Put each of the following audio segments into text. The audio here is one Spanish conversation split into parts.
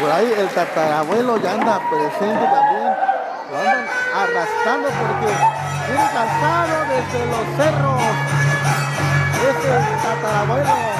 Por ahí el tatarabuelo ya anda presente también. Lo andan arrastrando porque viene cansado desde los cerros. Ese tatarabuelo.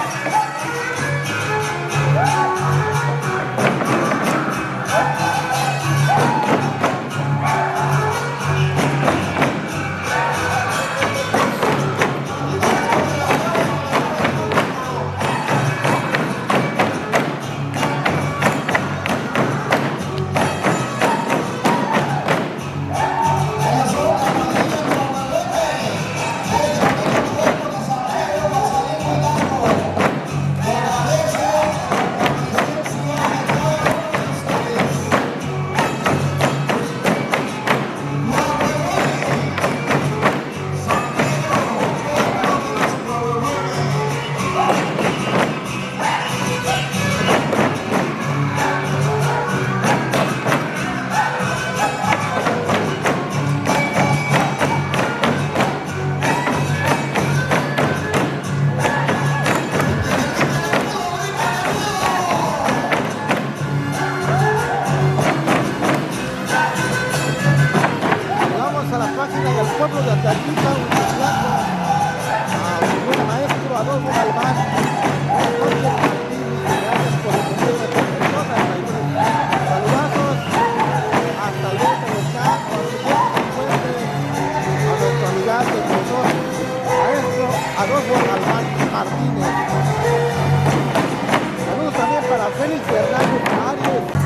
Pueblo de Atalquita, Huitzilaco, a mi buen maestro Adolfo Galván. Buenas noches, Martín, gracias por recibirme con personas. Saludazos hasta el norte del campo, a nuestro amigazo, el profesor maestro Adolfo Galván Martínez. Saludos también para Félix Fernández Arias.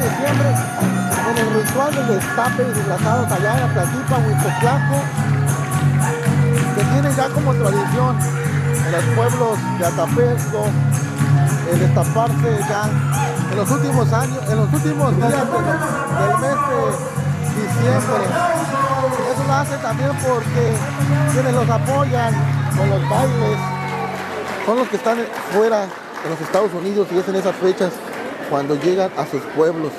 de diciembre, en el ritual del destape y disfrazados allá en Atlaquipa, Huitotlaco, que tienen ya como tradición en los pueblos de Atapesco, el destaparse ya en los últimos años, en los últimos días del mes de diciembre. Eso lo hacen también porque quienes los apoyan con los bailes son los que están fuera de los Estados Unidos y es en esas fechas cuando llegan a sus pueblos.